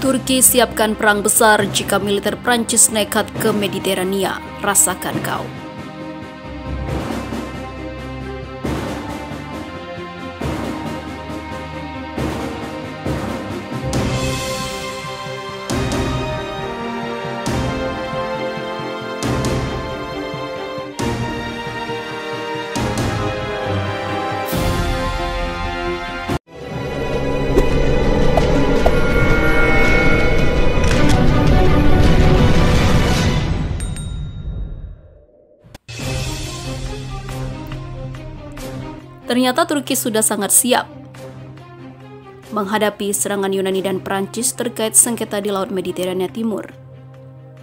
Turki siapkan perang besar jika militer Prancis nekat ke Mediterania. Rasakan kau. Ternyata Turki sudah sangat siap menghadapi serangan Yunani dan Prancis terkait sengketa di Laut Mediterania Timur.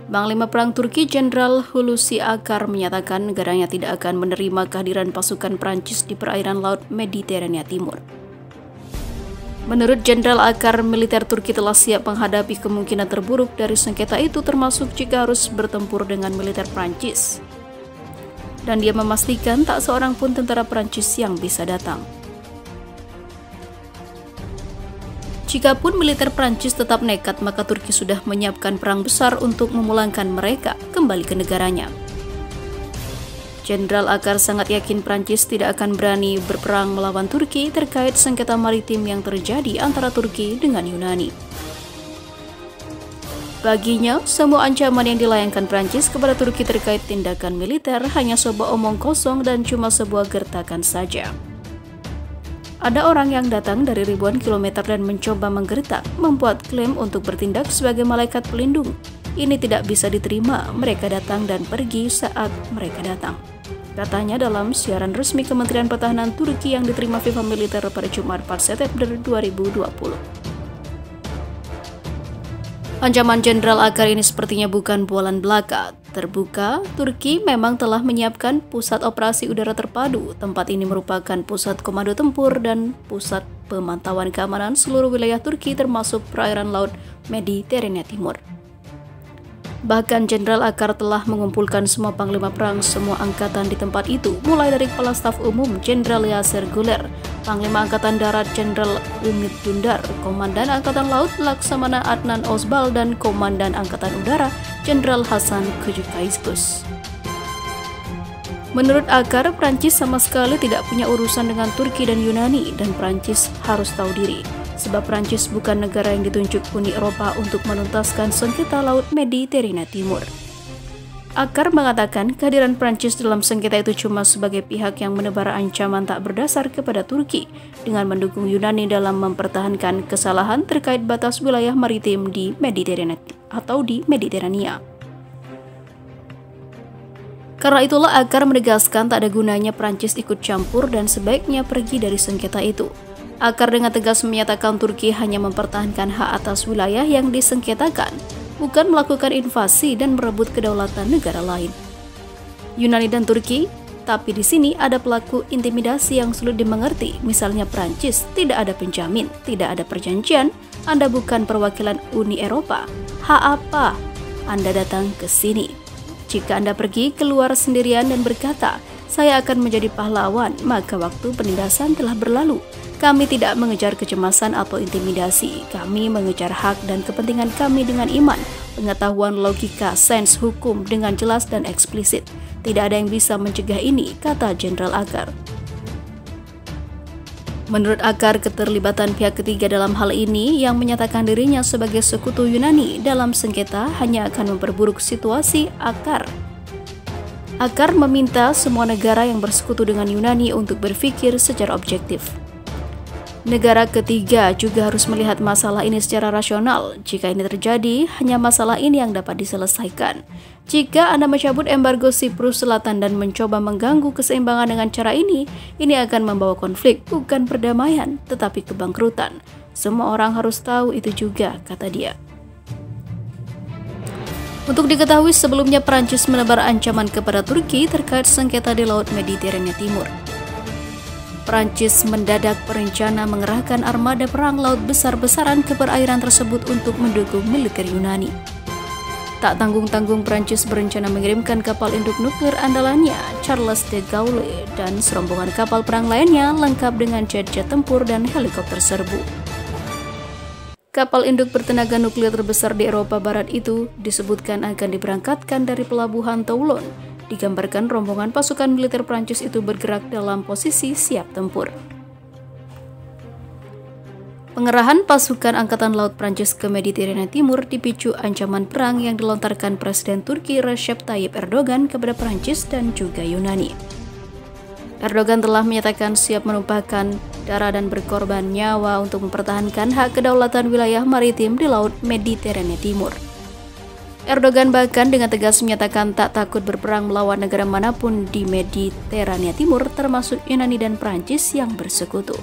Panglima Perang Turki Jenderal Hulusi Akar menyatakan negaranya tidak akan menerima kehadiran pasukan Prancis di perairan Laut Mediterania Timur. Menurut Jenderal Akar, militer Turki telah siap menghadapi kemungkinan terburuk dari sengketa itu, termasuk jika harus bertempur dengan militer Prancis. Dan dia memastikan tak seorang pun tentara Prancis yang bisa datang. Jikapun militer Prancis tetap nekat, maka Turki sudah menyiapkan perang besar untuk memulangkan mereka kembali ke negaranya. Jenderal Akar sangat yakin Prancis tidak akan berani berperang melawan Turki terkait sengketa maritim yang terjadi antara Turki dengan Yunani. Baginya, semua ancaman yang dilayangkan Prancis kepada Turki terkait tindakan militer hanya sebuah omong kosong dan cuma sebuah gertakan saja. Ada orang yang datang dari ribuan kilometer dan mencoba menggertak, membuat klaim untuk bertindak sebagai malaikat pelindung. Ini tidak bisa diterima, mereka datang dan pergi saat mereka datang, katanya dalam siaran resmi Kementerian Pertahanan Turki yang diterima FIFA Militer pada Jumat 4 September 2020. Ancaman Jenderal Akar ini sepertinya bukan bualan belaka. Terbuka, Turki memang telah menyiapkan pusat operasi udara terpadu. Tempat ini merupakan pusat komando tempur dan pusat pemantauan keamanan seluruh wilayah Turki termasuk perairan Laut Mediterania Timur. Bahkan Jenderal Akar telah mengumpulkan semua panglima perang semua angkatan di tempat itu, mulai dari Kepala Staf Umum Jenderal Yasser Guler, Panglima Angkatan Darat Jenderal Umit Dundar, Komandan Angkatan Laut Laksamana Adnan Osbal, dan Komandan Angkatan Udara Jenderal Hasan Kujukaisus. Menurut Akar, Prancis sama sekali tidak punya urusan dengan Turki dan Yunani, dan Prancis harus tahu diri. Sebab Prancis bukan negara yang ditunjuk Uni Eropa untuk menuntaskan sengketa Laut Mediterania Timur. Akar mengatakan kehadiran Prancis dalam sengketa itu cuma sebagai pihak yang menebar ancaman tak berdasar kepada Turki dengan mendukung Yunani dalam mempertahankan kesalahan terkait batas wilayah maritim di Mediterania atau di Mediterania. Karena itulah Akar menegaskan tak ada gunanya Prancis ikut campur dan sebaiknya pergi dari sengketa itu. Akar dengan tegas menyatakan Turki hanya mempertahankan hak atas wilayah yang disengketakan, bukan melakukan invasi dan merebut kedaulatan negara lain. Yunani dan Turki, tapi di sini ada pelaku intimidasi yang sulit dimengerti, misalnya Prancis. Tidak ada penjamin, tidak ada perjanjian, Anda bukan perwakilan Uni Eropa. Hak apa Anda datang ke sini? Jika Anda pergi keluar sendirian dan berkata, saya akan menjadi pahlawan, maka waktu penindasan telah berlalu. Kami tidak mengejar kecemasan atau intimidasi. Kami mengejar hak dan kepentingan kami dengan iman, pengetahuan logika, sains hukum dengan jelas dan eksplisit. Tidak ada yang bisa mencegah ini, kata Jenderal Akar. Menurut Akar, keterlibatan pihak ketiga dalam hal ini yang menyatakan dirinya sebagai sekutu Yunani dalam sengketa hanya akan memperburuk situasi. Akar meminta semua negara yang bersekutu dengan Yunani untuk berpikir secara objektif. Negara ketiga juga harus melihat masalah ini secara rasional. Jika ini terjadi, hanya masalah ini yang dapat diselesaikan. Jika Anda mencabut embargo Siprus Selatan dan mencoba mengganggu keseimbangan dengan cara ini akan membawa konflik, bukan perdamaian, tetapi kebangkrutan. Semua orang harus tahu itu juga, kata dia. Untuk diketahui, sebelumnya Prancis menebar ancaman kepada Turki terkait sengketa di Laut Mediterania Timur. Prancis mendadak berencana mengerahkan armada perang laut besar-besaran ke perairan tersebut untuk mendukung militer Yunani. Tak tanggung-tanggung Prancis berencana mengirimkan kapal induk nuklir andalannya, Charles de Gaulle, dan serombongan kapal perang lainnya lengkap dengan jet-jet tempur dan helikopter serbu. Kapal induk bertenaga nuklir terbesar di Eropa Barat itu disebutkan akan diberangkatkan dari pelabuhan Toulon. Digambarkan rombongan pasukan militer Prancis itu bergerak dalam posisi siap tempur. Pengerahan pasukan Angkatan Laut Prancis ke Mediterania Timur dipicu ancaman perang yang dilontarkan Presiden Turki Recep Tayyip Erdogan kepada Prancis dan juga Yunani. Erdogan telah menyatakan siap menumpahkan darah dan berkorban nyawa untuk mempertahankan hak kedaulatan wilayah maritim di Laut Mediterania Timur. Erdogan bahkan dengan tegas menyatakan tak takut berperang melawan negara manapun di Mediterania Timur, termasuk Yunani dan Prancis yang bersekutu.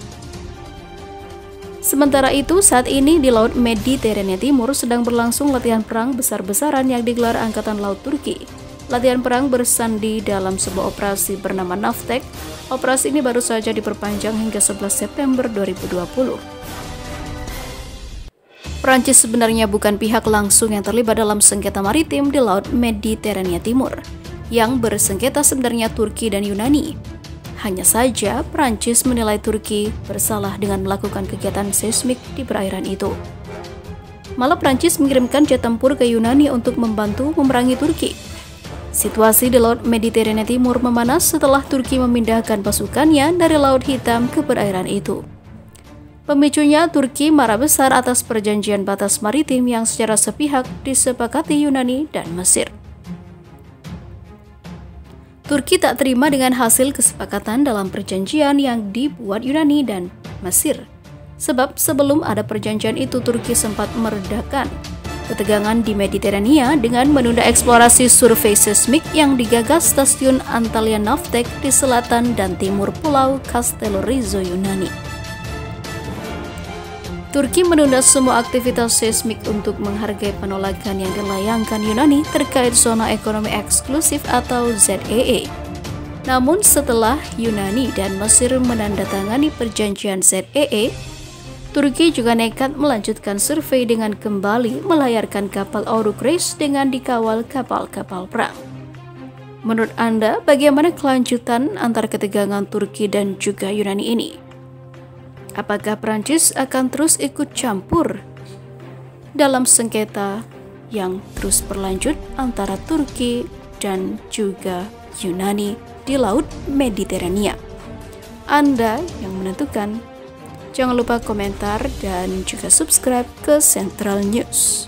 Sementara itu, saat ini di Laut Mediterania Timur sedang berlangsung latihan perang besar-besaran yang digelar Angkatan Laut Turki. Latihan perang bersandi dalam sebuah operasi bernama Naftek. Operasi ini baru saja diperpanjang hingga 11 September 2020. Prancis sebenarnya bukan pihak langsung yang terlibat dalam sengketa maritim di Laut Mediterania Timur. Yang bersengketa sebenarnya Turki dan Yunani. Hanya saja, Prancis menilai Turki bersalah dengan melakukan kegiatan seismik di perairan itu. Malah Prancis mengirimkan jet tempur ke Yunani untuk membantu memerangi Turki. Situasi di Laut Mediterania Timur memanas setelah Turki memindahkan pasukannya dari Laut Hitam ke perairan itu. Pemicunya, Turki marah besar atas perjanjian batas maritim yang secara sepihak disepakati Yunani dan Mesir. Turki tak terima dengan hasil kesepakatan dalam perjanjian yang dibuat Yunani dan Mesir. Sebab sebelum ada perjanjian itu, Turki sempat meredakan ketegangan di Mediterania dengan menunda eksplorasi survei seismik yang digagas stasiun Antalya Naftek di selatan dan timur pulau Castellorizo, Yunani. Turki menunda semua aktivitas seismik untuk menghargai penolakan yang dilayangkan Yunani terkait zona ekonomi eksklusif atau ZEE. Namun setelah Yunani dan Mesir menandatangani perjanjian ZEE, Turki juga nekat melanjutkan survei dengan kembali melayarkan kapal Oruç Reis dengan dikawal kapal-kapal perang. Menurut Anda, bagaimana kelanjutan antara ketegangan Turki dan juga Yunani ini? Apakah Prancis akan terus ikut campur dalam sengketa yang terus berlanjut antara Turki dan juga Yunani di Laut Mediterania? Anda yang menentukan. Jangan lupa komentar dan juga subscribe ke Central News.